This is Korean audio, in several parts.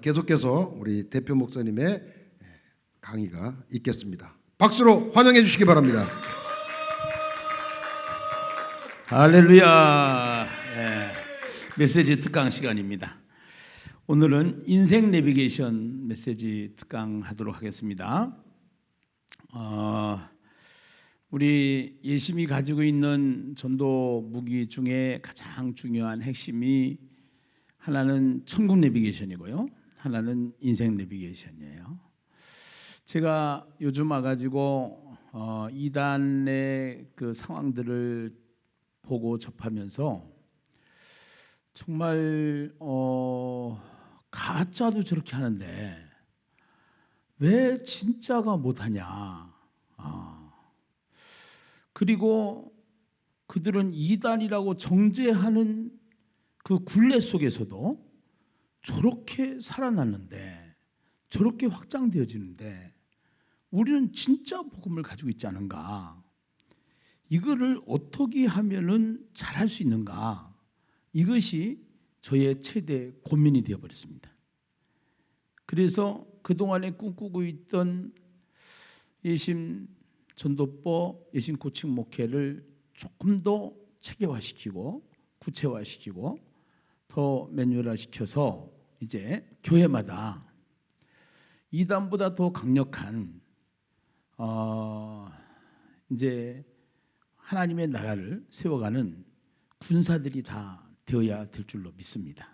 계속해서 우리 대표 목사님의 강의가 있겠습니다. 박수로 환영해 주시기 바랍니다. 할렐루야. 메시지 특강 시간입니다. 오늘은 인생 내비게이션 메시지 특강 하도록 하겠습니다. 우리 예심이 가지고 있는 전도 무기 중에 가장 중요한 핵심이 하나는 천국 내비게이션이고요, 하나는 인생 내비게이션이에요. 제가 요즘 와가지고 이단의 그 상황들을 보고 접하면서 정말 가짜도 저렇게 하는데 왜 진짜가 못하냐. 그리고 그들은 이단이라고 정죄하는 그 굴레 속에서도 저렇게 살아났는데, 저렇게 확장되어지는데 우리는 진짜 복음을 가지고 있지 않은가? 이거를 어떻게 하면은 잘할 수 있는가? 이것이 저의 최대 고민이 되어버렸습니다. 그래서 그동안에 꿈꾸고 있던 예심 전도법, 예심 코칭 목회를 조금 더 체계화시키고 구체화시키고 더 매뉴얼화시켜서 이제 교회마다 이단보다 더 강력한 이제 하나님의 나라를 세워가는 군사들이 다 되어야 될 줄로 믿습니다.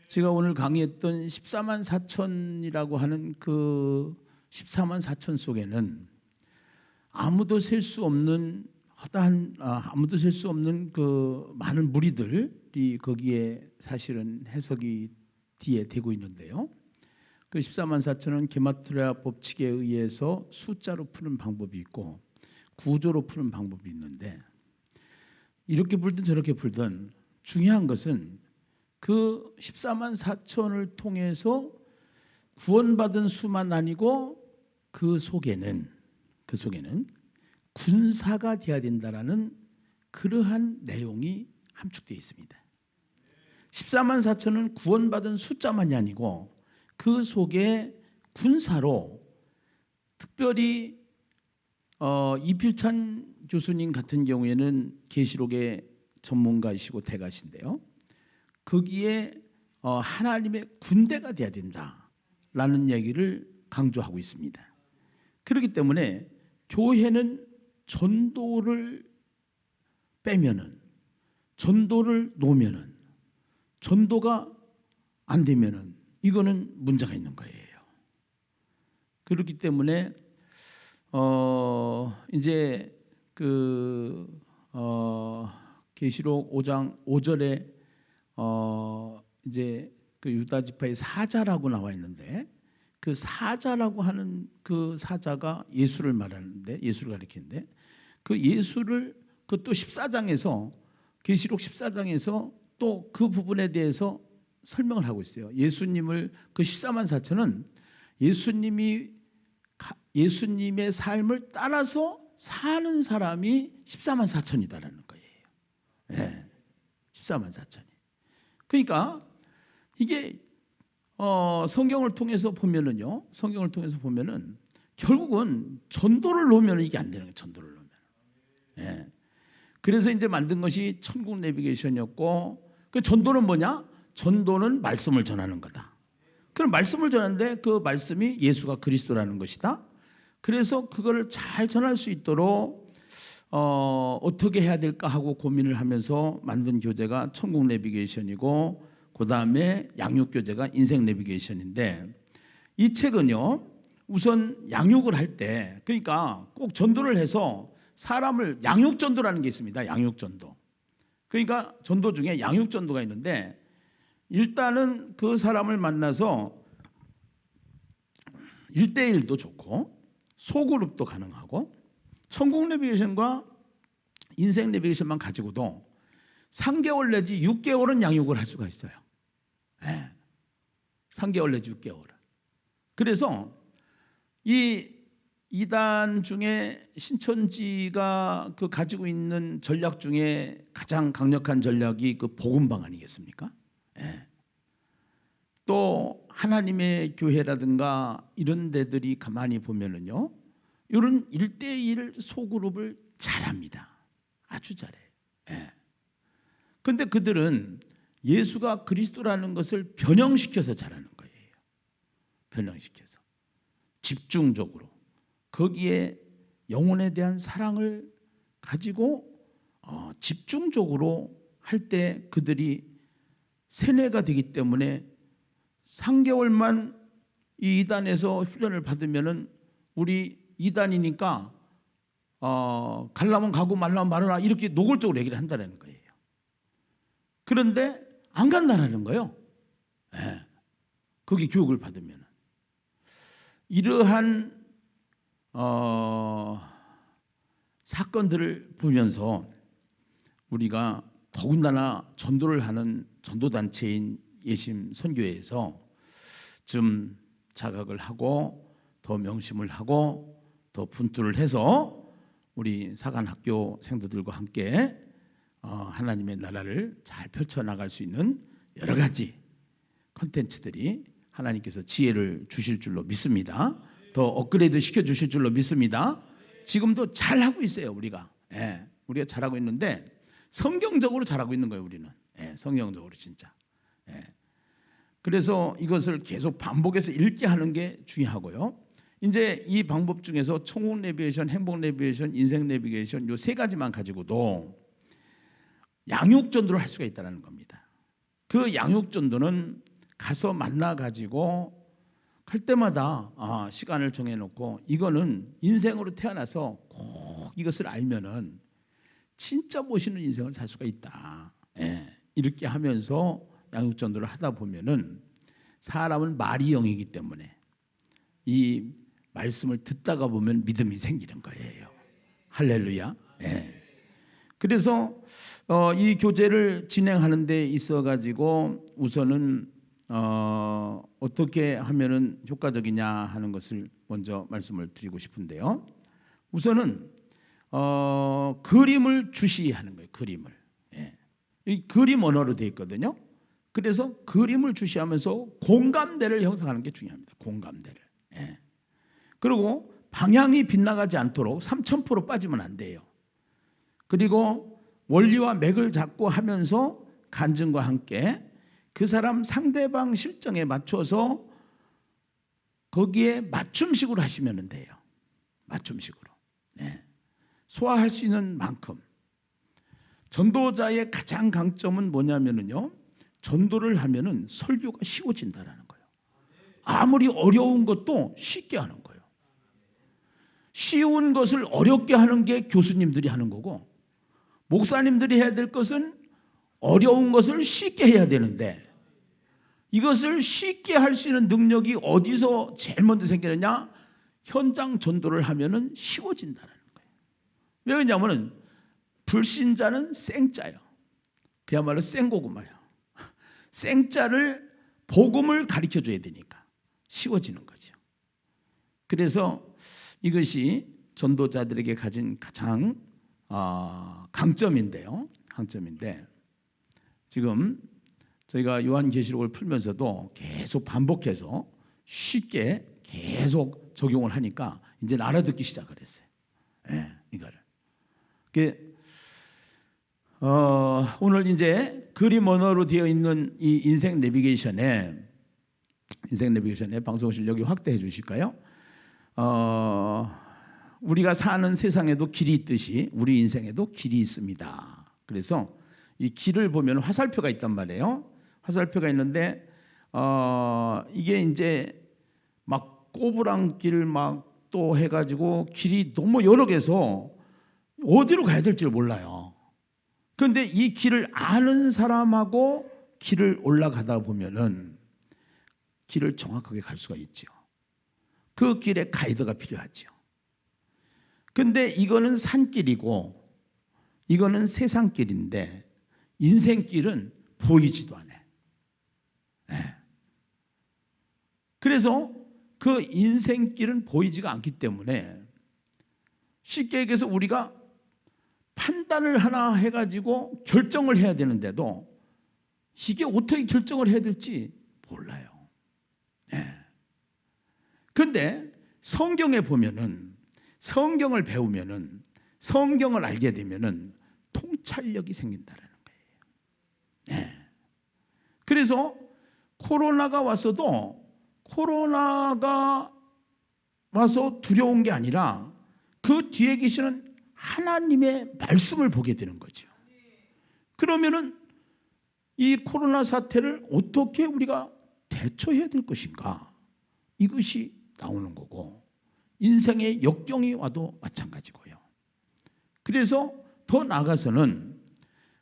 제가 오늘 강의했던 14만 4천이라고 하는 그 14만 4천 속에는 아무도 셀 수 없는 아무도 셀 수 없는 그 많은 무리들이 거기에 사실은 해석이 뒤에 되고 있는데요. 그 14만 4천은 게마트리아 법칙에 의해서 숫자로 푸는 방법이 있고 구조로 푸는 방법이 있는데, 이렇게 풀든 저렇게 풀든 중요한 것은 그 14만 4천을 통해서 구원받은 수만 아니고 그 속에는 군사가 되어야 된다라는 그러한 내용이 함축되어 있습니다. 14만 4천은 구원받은 숫자만이 아니고 그 속에 군사로, 특별히 이필찬 교수님 같은 경우에는 계시록의 전문가이시고 대가신데요, 거기에 하나님의 군대가 되어야 된다라는 얘기를 강조하고 있습니다. 그렇기 때문에 교회는 전도를 빼면은, 전도를 놓으면은, 전도가 안 되면은 이거는 문제가 있는 거예요. 그렇기 때문에 이제 계시록 5장 5절에 이제 그 유다 지파의 사자라고 나와 있는데, 그 사자라고 하는 그 사자가 예수를 말하는데, 예수를 가리키는데, 그 예수를 그것도 14장에서, 계시록 14장에서 또 그 부분에 대해서 설명을 하고 있어요. 예수님을, 그 14만 4천은 예수님의 삶을 따라서 사는 사람이 14만 4천이다라는 거예요. 네, 14만 4천이. 그러니까 이게 성경을 통해서 보면은요, 성경을 통해서 보면은 결국은 전도를 놓으면 이게 안 되는 거예요. 전도를 놓으면. 네. 그래서 이제 만든 것이 천국 내비게이션이었고, 그 전도는 뭐냐? 전도는 말씀을 전하는 거다. 그럼 말씀을 전하는데 그 말씀이 예수가 그리스도라는 것이다. 그래서 그거를 잘 전할 수 있도록 어떻게 해야 될까 하고 고민을 하면서 만든 교재가 천국 내비게이션이고, 그 다음에 양육교재가 인생 내비게이션인데, 이 책은요, 우선 양육을 할 때, 그러니까 꼭 전도를 해서 사람을, 양육전도라는 게 있습니다. 양육전도. 그러니까 전도 중에 양육전도가 있는데, 일단은 그 사람을 만나서 1대1도 좋고 소그룹도 가능하고, 천국 내비게이션과 인생 내비게이션만 가지고도 3개월 내지 6개월은 양육을 할 수가 있어요. 네. 3개월 내지 6개월은. 그래서 이 이단 중에 신천지가 그 가지고 있는 전략 중에 가장 강력한 전략이 그 복음방 아니겠습니까? 네. 또 하나님의 교회라든가 이런 데들이 가만히 보면은요, 이런 1대1 소그룹을 잘합니다. 아주 잘해요. 예. 근데 그들은 예수가 그리스도라는 것을 변형시켜서 잘하는 거예요. 변형시켜서 집중적으로 거기에 영혼에 대한 사랑을 가지고 집중적으로 할 때 그들이 세뇌가 되기 때문에 3개월만 이 이단에서 훈련을 받으면은 우리 이단이니까 가려면 가고 말라면 말아라 이렇게 노골적으로 얘기를 한다는 거예요. 그런데 안 간다는 거예요. 네. 거기 교육을 받으면 이러한 사건들을 보면서 우리가 더군다나 전도를 하는 전도단체인 예심 선교회에서 좀 자각을 하고 더 명심을 하고 더 분투를 해서 우리 사관학교 생도들과 함께 하나님의 나라를 잘 펼쳐나갈 수 있는 여러 가지 컨텐츠들이 하나님께서 지혜를 주실 줄로 믿습니다. 더 업그레이드 시켜주실 줄로 믿습니다. 지금도 잘하고 있어요. 우리가 우리가 잘하고 있는데 성경적으로 잘하고 있는 거예요. 우리는 성경적으로 진짜. 그래서 이것을 계속 반복해서 읽게 하는 게 중요하고요. 이제 이 방법 중에서 총국 내비게이션, 행복 내비게이션, 인생 내비게이션 요 세 가지만 가지고도 양육 전도를 할 수가 있다는 겁니다. 그 양육 전도는 가서 만나 가지고 할 때마다 시간을 정해놓고 이거는 인생으로 태어나서 꼭 이것을 알면은 진짜 멋있는 인생을 살 수가 있다. 이렇게 하면서 양육 전도를 하다 보면은 사람은 말이 영이기 때문에 이 말씀을 듣다가 보면 믿음이 생기는 거예요. 할렐루야. 그래서 이 교제를 진행하는 데 있어 가지고 우선은 어떻게 하면은 효과적이냐 하는 것을 먼저 말씀을 드리고 싶은데요. 우선은 그림을 주시하는 거예요. 그림을. 이 그림 언어로 되어 있거든요. 그래서 그림을 주시하면서 공감대를 형성하는 게 중요합니다. 공감대를. 그리고 방향이 빗나가지 않도록 3000% 빠지면 안 돼요. 그리고 원리와 맥을 잡고 하면서 간증과 함께 그 사람 상대방 실정에 맞춰서 거기에 맞춤식으로 하시면 돼요. 맞춤식으로. 소화할 수 있는 만큼. 전도자의 가장 강점은 뭐냐면요. 전도를 하면은 설교가 쉬워진다라는 거예요. 아무리 어려운 것도 쉽게 하는 거예요. 쉬운 것을 어렵게 하는 게 교수님들이 하는 거고 목사님들이 해야 될 것은 어려운 것을 쉽게 해야 되는데 이것을 쉽게 할 수 있는 능력이 어디서 제일 먼저 생기느냐? 현장 전도를 하면은 쉬워진다는 거예요. 왜냐하면 불신자는 생짜요. 그야말로 생고구마요. 생짜를 복음을 가르쳐줘야 되니까 쉬워지는 거죠. 그래서 이것이 전도자들에게 가진 가장 강점인데요. 강점인데 지금 저희가 요한계시록을 풀면서도 계속 반복해서 쉽게 계속 적용을 하니까 이제 알아듣기 시작을 했어요. 이거를. 오늘 이제 그림 언어로 되어 있는 이 인생 내비게이션에 방송 실력이 확대해 주실까요? 우리가 사는 세상에도 길이 있듯이 우리 인생에도 길이 있습니다. 그래서 이 길을 보면 화살표가 있단 말이에요. 화살표가 있는데 이게 이제 막 꼬부랑길 막 또 해가지고 길이 너무 여러 개서 어디로 가야 될지 몰라요. 그런데 이 길을 아는 사람하고 길을 올라가다 보면은 길을 정확하게 갈 수가 있죠. 그 길에 가이드가 필요하죠. 근데 이거는 산길이고 이거는 세상길인데 인생길은 보이지도 않아요. 그래서 그 인생길은 보이지가 않기 때문에 쉽게 얘기해서 우리가 판단을 하나 해가지고 결정을 해야 되는데도 이게 어떻게 결정을 해야 될지 몰라요. 그런데 성경에 보면은, 성경을 배우면은, 성경을 알게 되면은 통찰력이 생긴다는 거예요. 네. 그래서 코로나가 왔어도 코로나가 와서 두려운 게 아니라 그 뒤에 계시는 하나님의 말씀을 보게 되는 거죠. 그러면은 이 코로나 사태를 어떻게 우리가 대처해야 될 것인가, 이것이 나오는 거고, 인생의 역경이 와도 마찬가지고요. 그래서 더 나아가서는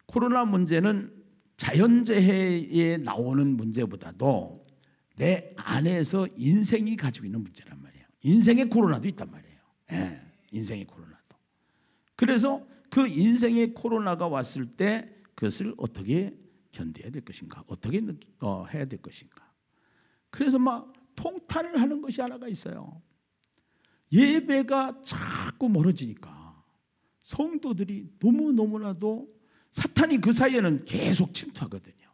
코로나 문제는 자연재해에 나오는 문제보다도 내 안에서 인생이 가지고 있는 문제란 말이에요. 인생의 코로나도 있단 말이에요. 예, 인생의 코로나도. 그래서 그 인생의 코로나가 왔을 때 그것을 어떻게 견뎌야 될 것인가, 어떻게 해야 될 것인가. 그래서 막 통탄을 하는 것이 하나가 있어요. 예배가 자꾸 멀어지니까 성도들이 너무나도 사탄이 그 사이에는 계속 침투하거든요.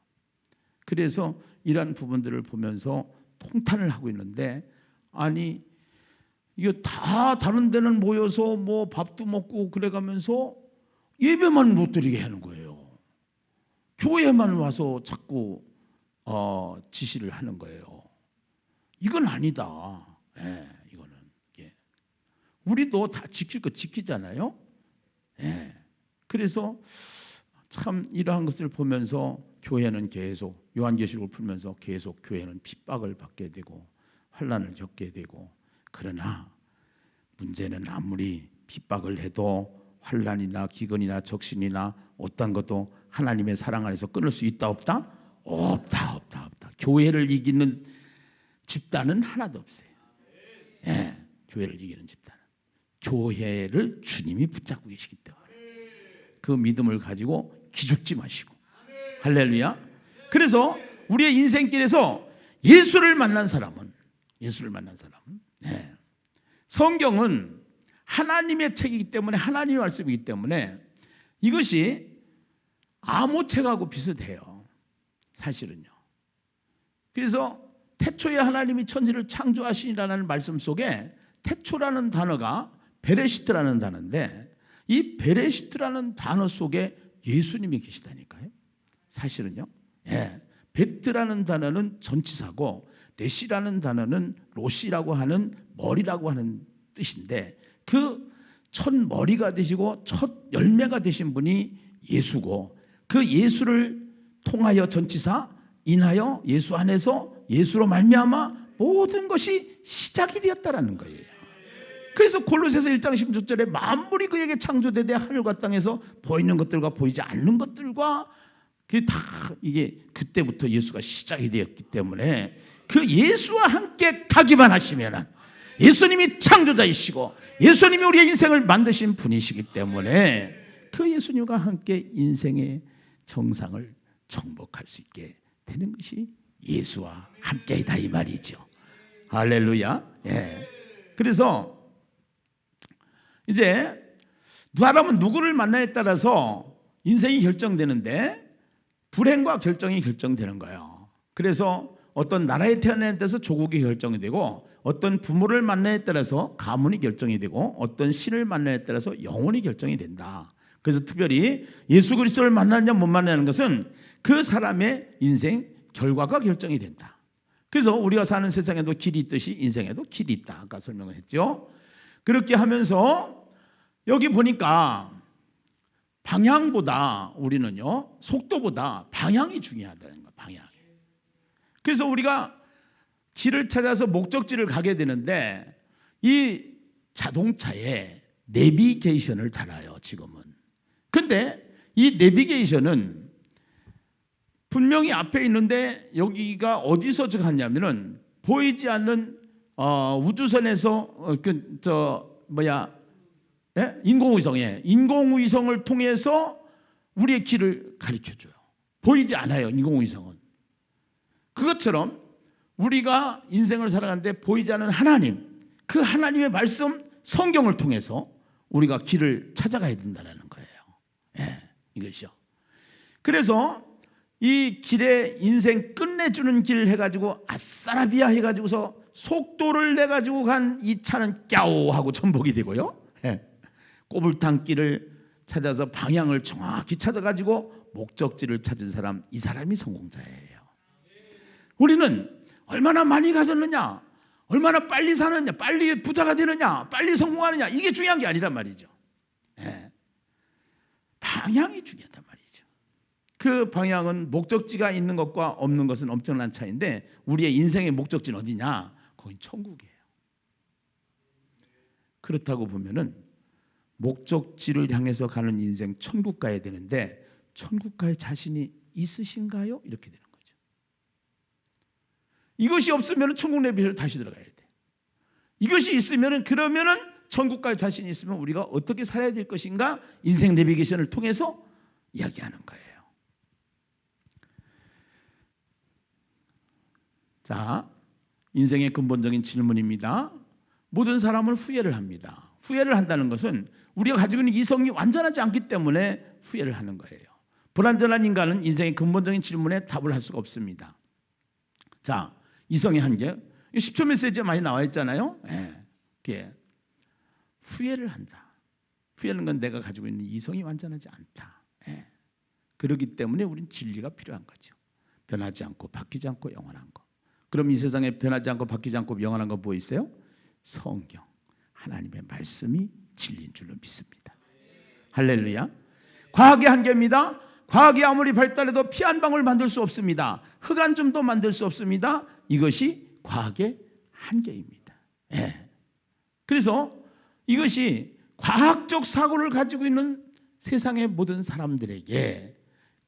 그래서 이러한 부분들을 보면서 통탄을 하고 있는데, 아니 이거 다 다른 데는 모여서 뭐 밥도 먹고 그래가면서 예배만 못 드리게 하는 거예요. 교회만 와서 자꾸 지시를 하는 거예요. 이건 아니다. 예, 이거는 우리도 다 지킬 거 지키잖아요. 예. 그래서 참 이러한 것을 보면서 교회는 계속, 요한계시록을 풀면서 계속 교회는 핍박을 받게 되고 환난을 겪게 되고, 그러나 문제는 아무리 핍박을 해도 환난이나 기근이나 적신이나 어떤 것도 하나님의 사랑 안에서 끊을 수 있다 없다? 없다. 교회를 이기는 집단은 하나도 없어요. 예, 교회를 이기는 집단은 교회를 주님이 붙잡고 계시기 때문에 그 믿음을 가지고 기죽지 마시고. 할렐루야. 그래서 우리의 인생길에서 예수를 만난 사람은 성경은 하나님의 책이기 때문에, 하나님의 말씀이기 때문에 이것이 아모책하고 비슷해요, 사실은요. 그래서 태초에 하나님이 천지를 창조하시니라는 말씀 속에 태초라는 단어가 베레시트라는 단어인데, 이 베레시트라는 단어 속에 예수님이 계시다니까요, 사실은요. 예. 베트라는 단어는 전치사고 레시라는 단어는 로시라고 하는 머리라고 하는 뜻인데, 그 첫 머리가 되시고 첫 열매가 되신 분이 예수고, 그 예수를 통하여 전치사 인하여 예수 안에서 예수로 말미암아 모든 것이 시작이 되었다라는 거예요. 그래서 골로새서 1장 16절에 만물이 그에게 창조되되 하늘과 땅에서 보이는 것들과 보이지 않는 것들과 그게 다 이게 그때부터 예수가 시작이 되었기 때문에 그 예수와 함께 가기만 하시면, 예수님이 창조자이시고 예수님이 우리의 인생을 만드신 분이시기 때문에 그 예수님과 함께 인생의 정상을 정복할 수 있게 되는 것이 예수와 함께이다, 이 말이죠. 할렐루야. 예. 그래서 이제 사람은 누구를 만나에 따라서 인생이 결정되는데 불행과 결정이 결정되는 거예요. 그래서 어떤 나라에 태어나에 따라서 조국이 결정이 되고, 어떤 부모를 만나에 따라서 가문이 결정이 되고, 어떤 신을 만나에 따라서 영혼이 결정이 된다. 그래서 특별히 예수 그리스도를 만나느냐 못 만나는 것은 그 사람의 인생 결과가 결정이 된다. 그래서 우리가 사는 세상에도 길이 있듯이 인생에도 길이 있다, 아까 설명을 했죠. 그렇게 하면서 여기 보니까 방향보다 우리는요, 속도보다 방향이 중요하다는 거예요. 방향이. 그래서 우리가 길을 찾아서 목적지를 가게 되는데 이 자동차에 내비게이션을 달아요, 지금은. 근데 이 내비게이션은 분명히 앞에 있는데 여기가 어디서 갔냐면은 보이지 않는 우주선에서 인공위성을 통해서 우리의 길을 가르쳐줘요. 보이지 않아요, 인공위성은. 그것처럼 우리가 인생을 살아가는데 보이지 않는 하나님, 그 하나님의 말씀 성경을 통해서 우리가 길을 찾아가야 된다는 거예요. 예, 이것이요. 그래서 이 길에 인생 끝내주는 길 해가지고 아싸라비아 해가지고서 속도를 내 가지고 간 이 차는 꺄오 하고 전복이 되고요. 예. 꼬불탕길을 찾아서 방향을 정확히 찾아가지고 목적지를 찾은 사람, 이 사람이 성공자예요. 우리는 얼마나 많이 가졌느냐, 얼마나 빨리 사느냐, 빨리 부자가 되느냐, 빨리 성공하느냐, 이게 중요한 게 아니란 말이죠. 예. 방향이 중요하단 말이죠. 그 방향은 목적지가 있는 것과 없는 것은 엄청난 차이인데, 우리의 인생의 목적지는 어디냐? 거긴 천국이에요. 그렇다고 보면은 목적지를 향해서 가는 인생, 천국 가야 되는데 천국 갈 자신이 있으신가요? 이렇게 되는 거죠. 이것이 없으면 천국 내비를 다시 들어가야 돼. 이것이 있으면, 그러면은 천국 갈 자신이 있으면 우리가 어떻게 살아야 될 것인가, 인생 내비게이션을 통해서 이야기하는 거예요. 자, 인생의 근본적인 질문입니다. 모든 사람은 후회를 합니다. 후회를 한다는 것은 우리가 가지고 있는 이성이 완전하지 않기 때문에 후회를 하는 거예요. 불완전한 인간은 인생의 근본적인 질문에 답을 할 수가 없습니다. 자, 이성의 한계, 10초 메시지에 많이 나와 있잖아요. 예. 후회를 한다. 후회하는 건 내가 가지고 있는 이성이 완전하지 않다. 예. 그렇기 때문에 우리는 진리가 필요한 거죠. 변하지 않고 바뀌지 않고 영원한 거. 그럼 이 세상에 변하지 않고 바뀌지 않고 영원한 거 뭐 있어요? 성경, 하나님의 말씀이 진리인 줄로 믿습니다. 할렐루야. 과학의 한계입니다. 과학이 아무리 발달해도 피 한 방울 만들 수 없습니다. 흙 한 줌도 만들 수 없습니다. 이것이 과학의 한계입니다. 예. 그래서 이것이 과학적 사고를 가지고 있는 세상의 모든 사람들에게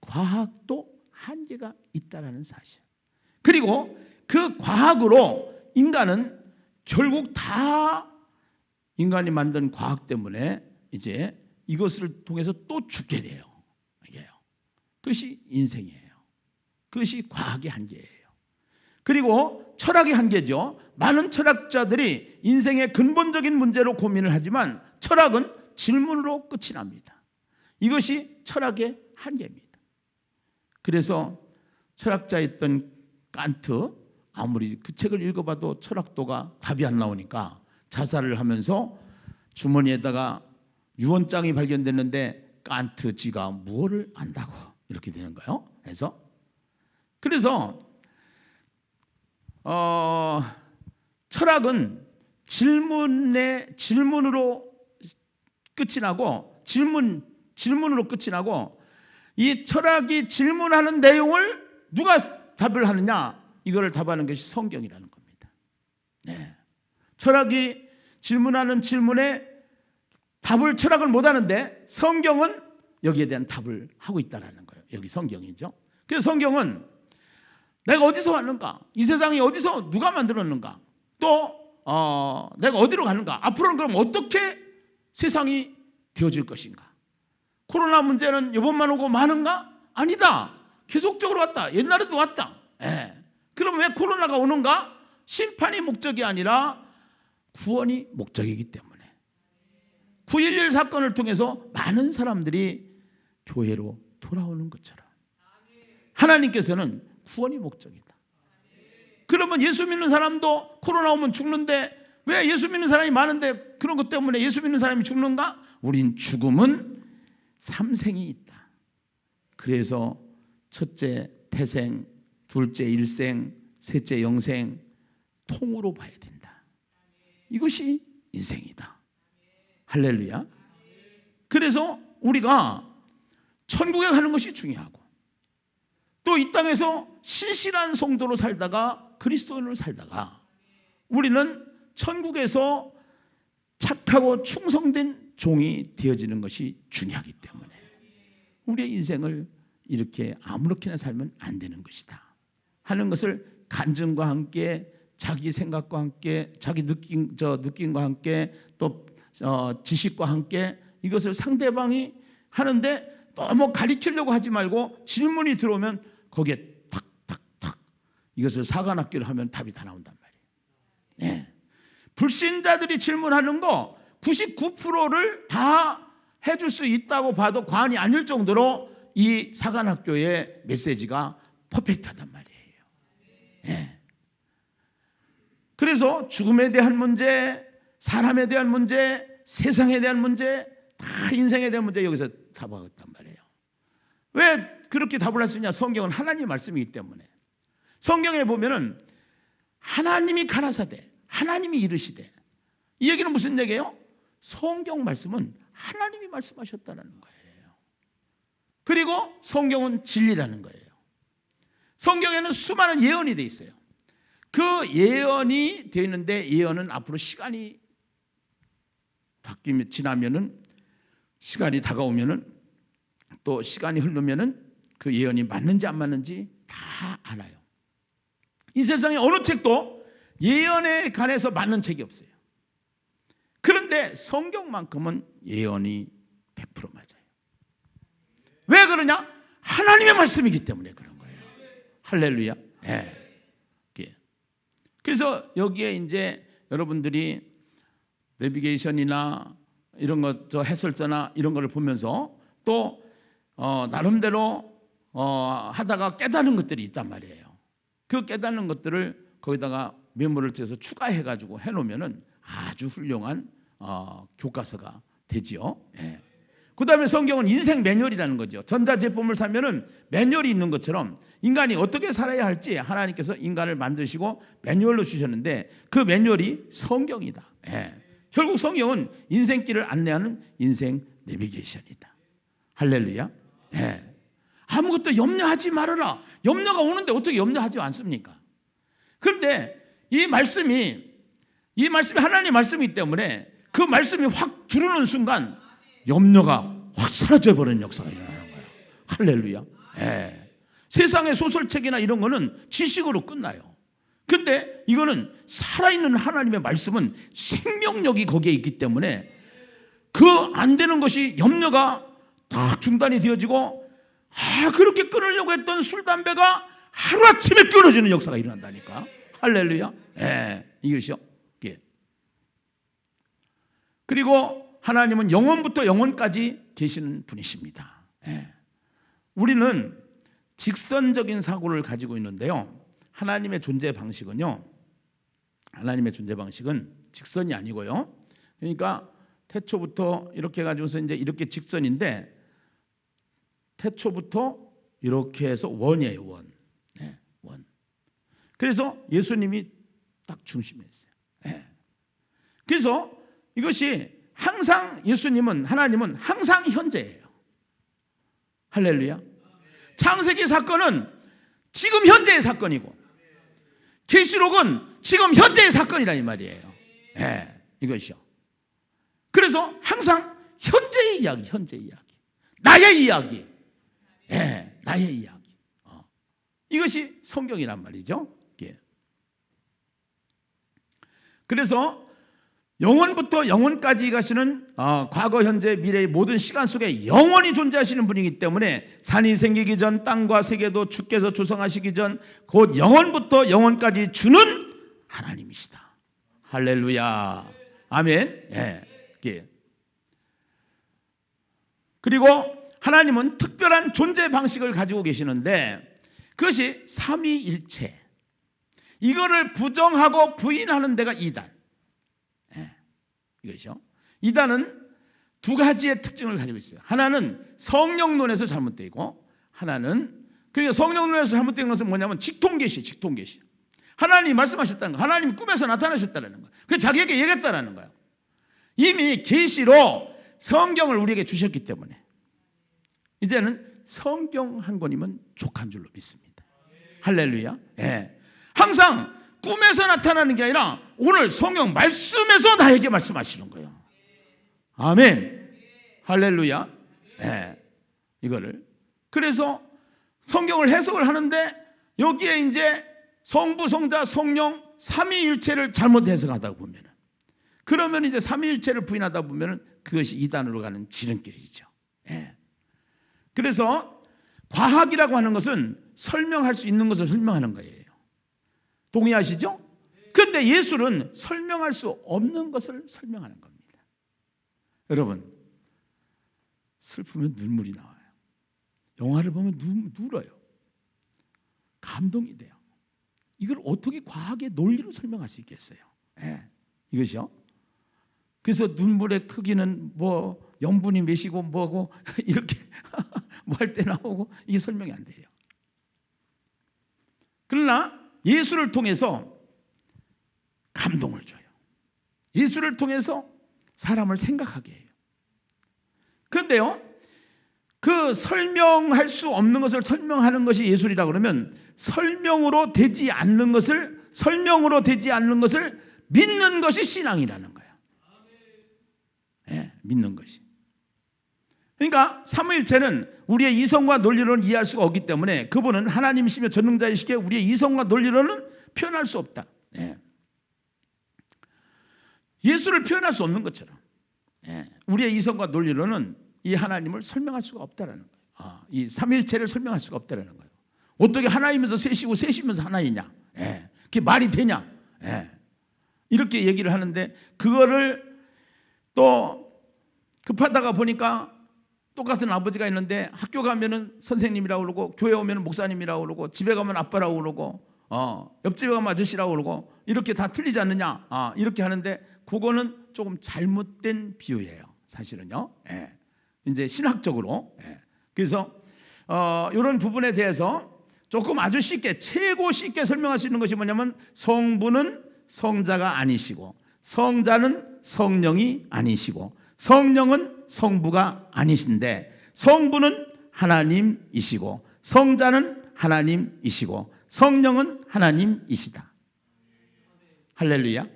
과학도 한계가 있다는 사실. 그리고 그 과학으로 인간은 결국 다 인간이 만든 과학 때문에 이제 이것을 통해서 또 죽게 돼요. 이게요. 그것이 인생이에요. 그것이 과학의 한계예요. 그리고 철학의 한계죠. 많은 철학자들이 인생의 근본적인 문제로 고민을 하지만 철학은 질문으로 끝이 납니다. 이것이 철학의 한계입니다. 그래서 철학자였던 칸트, 아무리 그 책을 읽어봐도 철학도가 답이 안 나오니까 자살을 하면서 주머니에다가 유언장이 발견됐는데 칸트 지가 무엇을 안다고 이렇게 되는 거예요. 그래서 철학은 질문으로 끝이 나고 질문으로 끝이 나고, 이 철학이 질문하는 내용을 누가 답을 하느냐, 이거를 답하는 것이 성경이라는 겁니다. 네. 철학이 질문하는 질문에 답을 철학을 못 하는데 성경은 여기에 대한 답을 하고 있다는 거예요. 여기 성경이죠. 그래서 성경은 내가 어디서 왔는가, 이 세상이 어디서 누가 만들었는가, 또 내가 어디로 가는가, 앞으로는 그럼 어떻게 세상이 되어질 것인가. 코로나 문제는 이번만 오고 마는가? 아니다. 계속적으로 왔다. 옛날에도 왔다. 그럼 왜 코로나가 오는가? 심판이 목적이 아니라 구원이 목적이기 때문에. 9.11 사건을 통해서 많은 사람들이 교회로 돌아오는 것처럼 하나님께서는 구원이 목적이다. 그러면 예수 믿는 사람도 코로나 오면 죽는데 왜 예수 믿는 사람이 많은데 그런 것 때문에 예수 믿는 사람이 죽는가? 우린 죽음은 삼생이 있다. 그래서 첫째 태생, 둘째 일생, 셋째 영생, 통으로 봐야 된다. 이것이 인생이다. 할렐루야. 그래서 우리가 천국에 가는 것이 중요하고, 또 이 땅에서 신실한 성도로 살다가 그리스도인으로 살다가 우리는 천국에서 착하고 충성된 종이 되어지는 것이 중요하기 때문에 우리의 인생을 이렇게 아무렇게나 살면 안 되는 것이다 하는 것을 간증과 함께, 자기 생각과 함께, 자기 느낌과 함께, 또 지식과 함께 이것을 상대방이 하는데 너무 가리키려고 하지 말고 질문이 들어오면 거기에 탁탁탁 이것을 사관학교를 하면 답이 다 나온단 말이에요. 네. 불신자들이 질문하는 거 99%를 다 해줄 수 있다고 봐도 과언이 아닐 정도로 이 사관학교의 메시지가 퍼펙트하단 말이에요. 네. 그래서 죽음에 대한 문제, 사람에 대한 문제, 세상에 대한 문제, 다 인생에 대한 문제 여기서 답하겠단 말이에요. 왜 그렇게 답을 할 수 있냐? 성경은 하나님의 말씀이기 때문에. 성경에 보면은 하나님이 가라사대, 하나님이 이르시되, 이 얘기는 무슨 얘기예요? 성경 말씀은 하나님이 말씀하셨다는 거예요. 그리고 성경은 진리라는 거예요. 성경에는 수많은 예언이 돼 있어요. 그 예언이 되어 있는데, 예언은 앞으로 시간이 지나면은, 시간이 다가오면은, 또 시간이 흐르면은 그 예언이 맞는지 안 맞는지 다 알아요. 이 세상에 어느 책도 예언에 관해서 맞는 책이 없어요. 그런데 성경만큼은 예언이 100% 맞아요. 왜 그러냐? 하나님의 말씀이기 때문에 그런 거예요. 할렐루야. 예. 그래서 여기에 이제 여러분들이 내비게이션이나 이런 것, 저 해설서나 이런 거를 보면서 또 나름대로 하다가 깨닫는 것들이 있단 말이에요. 그 깨닫는 것들을 거기다가 메모를 떼서 추가해가지고 해놓으면은 아주 훌륭한 교과서가 되지요. 예. 그 다음에 성경은 인생 매뉴얼이라는 거죠. 전자제품을 사면은 매뉴얼이 있는 것처럼 인간이 어떻게 살아야 할지 하나님께서 인간을 만드시고 매뉴얼로 주셨는데, 그 매뉴얼이 성경이다. 예. 결국 성경은 인생길을 안내하는 인생 내비게이션이다. 할렐루야. 예. 아무것도 염려하지 말아라. 염려가 오는데 어떻게 염려하지 않습니까? 그런데 이 말씀이 하나님의 말씀이기 때문에 그 말씀이 확 들어오는 순간 염려가 확 사라져 버리는 역사가 일어나는 거예요. 할렐루야. 예. 세상의 소설책이나 이런 거는 지식으로 끝나요. 근데 이거는 살아있는 하나님의 말씀은 생명력이 거기에 있기 때문에 그 안 되는 것이 염려가 다 중단이 되어지고, 그렇게 끊으려고 했던 술, 담배가 하루아침에 끊어지는 역사가 일어난다니까. 할렐루야. 예. 이것이요. 예. 그리고 하나님은 영원부터 영원까지 계시는 분이십니다. 예. 우리는 직선적인 사고를 가지고 있는데요. 하나님의 존재 방식은 직선이 아니고요. 그러니까 태초부터 이렇게 가지고서 이제 이렇게 직선인데, 태초부터 이렇게 해서 원이에요. 원. 네, 원. 그래서 예수님이 딱 중심이었어요. 네. 그래서 이것이 항상 하나님은 항상 현재예요. 할렐루야. 창세기 사건은 지금 현재의 사건이고, 계시록은 지금 현재의 사건이라 이 말이에요. 네, 이것이요. 그래서 항상 현재의 이야기, 나의 이야기, 나의 이야기. 이것이 성경이란 말이죠. 그래서 영원부터 영원까지 가시는 과거, 현재, 미래의 모든 시간 속에 영원히 존재하시는 분이기 때문에 산이 생기기 전 땅과 세계도 주께서 조성하시기 전 곧 영원부터 영원까지 주는 하나님이시다. 할렐루야. 아멘. 예. 그리고 하나님은 특별한 존재 방식을 가지고 계시는데, 그것이 삼위일체. 이거를 부정하고 부인하는 데가 이단. 이것이요. 이단은 두 가지의 특징을 가지고 있어요. 하나는 성령론에서 잘못되어 있고, 하나는, 그러니까 성령론에서 잘못된 것은 뭐냐면 직통계시. 하나님이 말씀하셨다는 거, 하나님이 꿈에서 나타나셨다는 거, 그 자기에게 얘기했다는 거예요. 이미 계시로 성경을 우리에게 주셨기 때문에 이제는 성경 한 권이면 족한 줄로 믿습니다. 할렐루야. 예. 항상 꿈에서 나타나는 게 아니라 오늘 성경 말씀에서 나에게 말씀하시는 거예요. 아멘. 할렐루야. 예. 이거를, 그래서 성경을 해석을 하는데 여기에 이제 성부, 성자, 성령 삼위일체를 잘못 해석하다 보면, 그러면 이제 삼위일체를 부인하다 보면 그것이 이단으로 가는 지름길이죠. 예. 그래서 과학이라고 하는 것은 설명할 수 있는 것을 설명하는 거예요. 동의하시죠? 그런데 예술은 설명할 수 없는 것을 설명하는 겁니다. 여러분, 슬프면 눈물이 나와요. 영화를 보면 울어요. 감동이 돼요. 이걸 어떻게 과학의 논리로 설명할 수 있겠어요? 예, 이것이요. 그래서 눈물의 크기는 뭐 염분이 몇이고 뭐고 이렇게 뭐 할 때 나오고 이게 설명이 안 돼요. 그러나 예수를 통해서 감동을 줘요. 예수를 통해서 사람을 생각하게 해요. 그런데요, 그 설명할 수 없는 것을 설명하는 것이 예술이라 그러면 설명으로 되지 않는 것을 믿는 것이 신앙이라는 거예요. 네, 믿는 것이. 그러니까 삼위일체는 우리의 이성과 논리로는 이해할 수가 없기 때문에 그분은 하나님이시며 전능자이시기에 우리의 이성과 논리로는 표현할 수 없다. 네. 예수를 표현할 수 없는 것처럼 우리의 이성과 논리로는 이 하나님을 설명할 수가 없다라는 거예요. 이 삼위일체를 설명할 수가 없다라는 거예요. 어떻게 하나이면서 셋이고 셋이면서 하나이냐? 그게 말이 되냐? 이렇게 얘기를 하는데 그거를 또 급하다가 보니까 똑같은 아버지가 있는데 학교 가면은 선생님이라고 그러고 교회 오면 목사님이라고 그러고 집에 가면 아빠라고 그러고 옆집에 가면 아저씨라고 그러고 이렇게 다 틀리지 않느냐? 이렇게 하는데 그거는 조금 잘못된 비유예요. 사실은요. 이제 신학적으로. 그래서 이런 부분에 대해서 조금 아주 쉽게 최고 쉽게 설명할 수 있는 것이 뭐냐면 성부는 성자가 아니시고 성자는 성령이 아니시고 성령은 성부가 아니신데 성부는 하나님이시고 성자는 하나님이시고 성령은 하나님이시다. 할렐루야.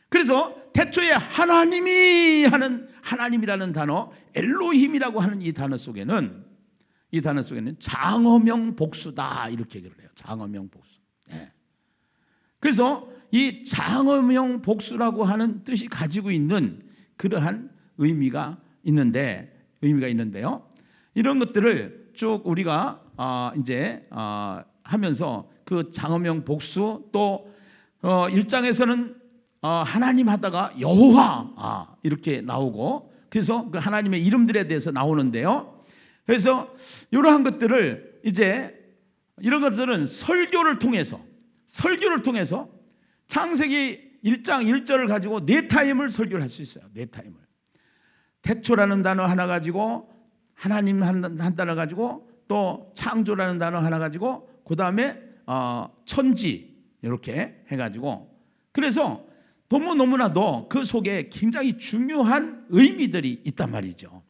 그래서 태초에 하나님이 하는 하나님이라는 단어 엘로힘이라고 하는 이 단어 속에는 장어명 복수다 이렇게 얘기를 해요. 장어명 복수. 그래서 이 장어명 복수라고 하는 뜻이 가지고 있는 그러한 의미가 있는데요. 이런 것들을 쭉 우리가 이제 하면서 그 장어명 복수 또 1장에서는 하나님 하다가 여호와 이렇게 나오고 그래서 그 하나님의 이름들에 대해서 나오는데요. 그래서 이러한 것들을 이런 것들은 설교를 통해서 창세기 1장 1절을 가지고 네 타임을 설교를 할 수 있어요. 네 타임을. 태초라는 단어 하나 가지고 하나님 한 단어 가지고 또 창조라는 단어 하나 가지고 그 다음에 천지 이렇게 해가지고 그래서 너무나도 그 속에 굉장히 중요한 의미들이 있단 말이죠.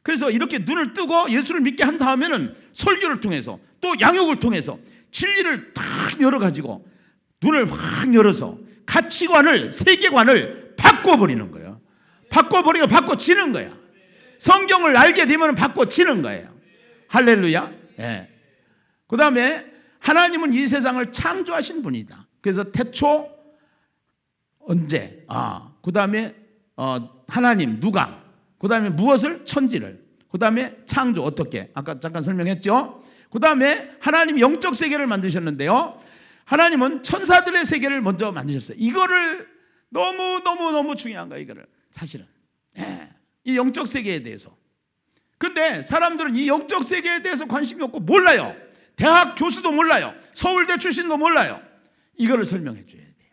그래서 이렇게 눈을 뜨고 예수를 믿게 한 다음에는 설교를 통해서 또 양육을 통해서 진리를 탁 열어가지고 눈을 확 열어서 가치관을 세계관을 바꿔버리는 거예요. 바꿔버리고 바꿔지는 거야. 성경을 알게 되면 바꿔지는 거예요. 할렐루야. 그 다음에 하나님은 이 세상을 창조하신 분이다. 그래서 태초 언제 그 다음에 하나님 누가 그 다음에 무엇을 천지를 그 다음에 창조 어떻게 아까 잠깐 설명했죠. 그 다음에 하나님 영적 세계를 만드셨는데요. 하나님은 천사들의 세계를 먼저 만드셨어요. 이거를 너무 중요한 거예요. 이거를 사실은 이 영적 세계에 대해서. 근데 사람들은 이 영적 세계에 대해서 관심이 없고 몰라요. 대학 교수도 몰라요. 서울대 출신도 몰라요. 이거를 설명해 줘야 돼요.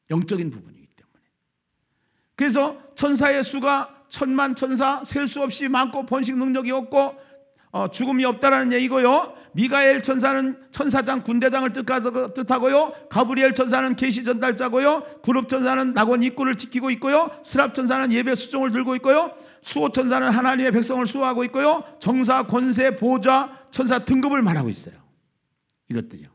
영적인 부분이기 때문에. 그래서 천사의 수가 천만 천사 셀 수 없이 많고 번식 능력이 없고 죽음이 없다라는 얘기고요. 미가엘 천사는 천사장 군대장을 뜻하고요. 가브리엘 천사는 계시 전달자고요. 구룹 천사는 낙원 입구를 지키고 있고요. 스랍 천사는 예배 수종을 들고 있고요. 수호 천사는 하나님의 백성을 수호하고 있고요. 정사, 권세, 보좌, 천사 등급을 말하고 있어요. 이것들이요.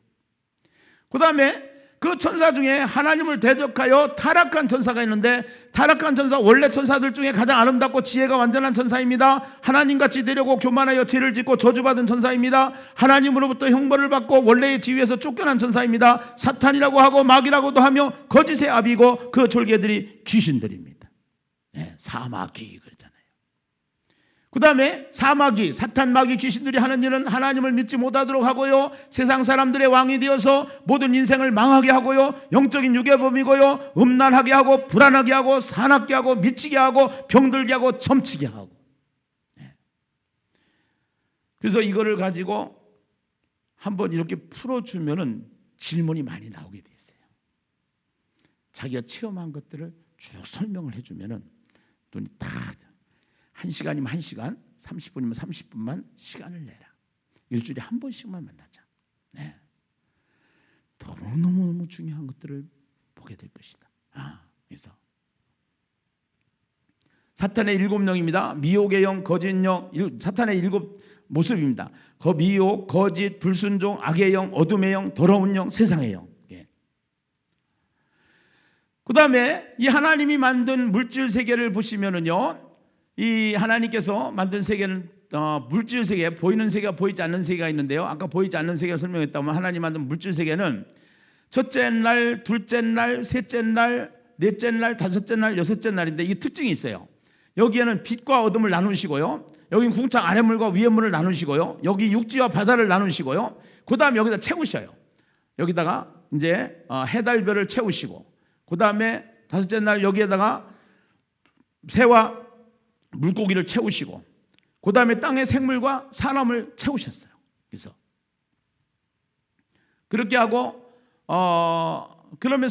그 다음에 그 천사 중에 하나님을 대적하여 타락한 천사가 있는데 타락한 천사 원래 천사들 중에 가장 아름답고 지혜가 완전한 천사입니다. 하나님같이 되려고 교만하여 죄를 짓고 저주받은 천사입니다. 하나님으로부터 형벌을 받고 원래의 지위에서 쫓겨난 천사입니다. 사탄이라고 하고 마귀라고도 하며 거짓의 아비고 그 졸개들이 귀신들입니다. 사마귀 그러잖아요. 그 다음에 사마귀, 사탄, 마귀, 귀신들이 하는 일은 하나님을 믿지 못하도록 하고요. 세상 사람들의 왕이 되어서 모든 인생을 망하게 하고요. 영적인 유괴범이고요. 음란하게 하고 불안하게 하고 사납게 하고 미치게 하고 병들게 하고 점치게 하고. 그래서 이거를 가지고 한번 이렇게 풀어주면은 질문이 많이 나오게 돼 있어요. 자기가 체험한 것들을 쭉 설명을 해주면은 눈이 다 1시간이면 1시간, 30분이면 30분만 시간을 내라. 일주일에 한 번씩만 만나자. 네. 너무너무 중요한 것들을 보게 될 것이다. 그래서 사탄의 7영입니다. 미혹의 영, 거짓 영, 사탄의 7 모습입니다. 미혹, 거짓, 불순종, 악의 영, 어둠의 영, 더러운 영, 세상의 영. 그 다음에 이 하나님이 만든 물질 세계를 보시면은요, 이 하나님께서 만든 세계는 물질 세계, 보이는 세계가 보이지 않는 세계가 있는데요. 아까 보이지 않는 세계를 설명했다면 하나님 만든 물질 세계는 첫째 날, 둘째 날, 셋째 날, 넷째 날, 다섯째 날, 여섯째 날인데 이 특징이 있어요. 여기에는 빛과 어둠을 나누시고요. 여기 궁창 아래물과 위에물을 나누시고요. 여기 육지와 바다를 나누시고요. 그 다음에 여기다 채우셔요. 여기다가 이제 해달별을 채우시고, 그 다음에 다섯째 날 여기에다가 새와 물고기를 채우시고, 그 다음에 땅의 생물과 사람을 채우셨어요. 그래서 그렇게 하고 그러면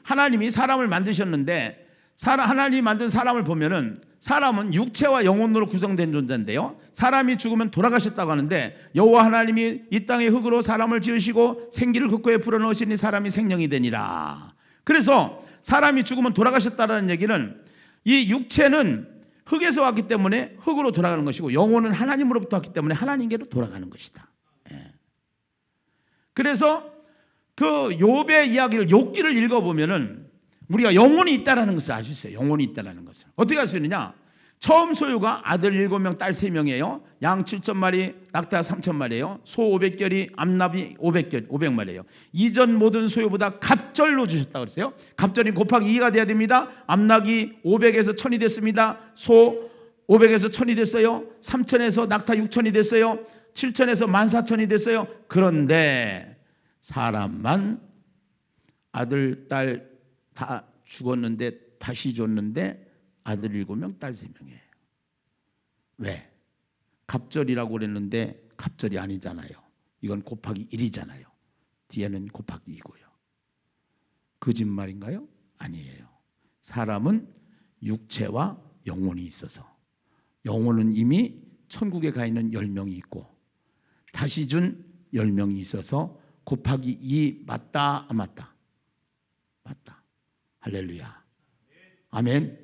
하나님이 사람을 만드셨는데, 하나님이 만든 사람을 보면은 사람은 육체와 영혼으로 구성된 존재인데요. 사람이 죽으면 돌아가셨다고 하는데, 여호와 하나님이 이 땅의 흙으로 사람을 지으시고 생기를 그 코에 불어넣으시니 사람이 생명이 되니라. 그래서 사람이 죽으면 돌아가셨다는 얘기는 이 육체는 흙에서 왔기 때문에 흙으로 돌아가는 것이고, 영혼은 하나님으로부터 왔기 때문에 하나님께로 돌아가는 것이다. 그래서 그 욥의 이야기를, 욥기를 읽어보면은 우리가 영혼이 있다라는 것을 알 수 있어요. 영혼이 있다라는 것을 어떻게 알 수 있느냐? 처음 소유가 아들 7명, 딸 3명이에요. 양 7,000마리, 낙타 3,000마리예요. 소 500결이, 암나비 500마리예요. 이전 모든 소유보다 갑절로 주셨다고 그랬어요. 갑절이 곱하기 2가 돼야 됩니다. 암나기 500에서 1000이 됐습니다. 소 500에서 1000이 됐어요. 3,000에서 낙타 6,000이 됐어요. 7,000에서 14,000이 됐어요. 그런데 사람만 아들, 딸 다 죽었는데 다시 줬는데 아들 7명, 딸 3명이에요. 왜? 갑절이라고 그랬는데 갑절이 아니잖아요. 이건 곱하기 1이잖아요. 뒤에는 곱하기 2고요. 거짓말인가요? 아니에요. 사람은 육체와 영혼이 있어서, 영혼은 이미 천국에 가 있는 10명이 있고 다시 준 10명이 있어서 곱하기 2 맞다, 안 맞다? 맞다. 할렐루야. 아멘.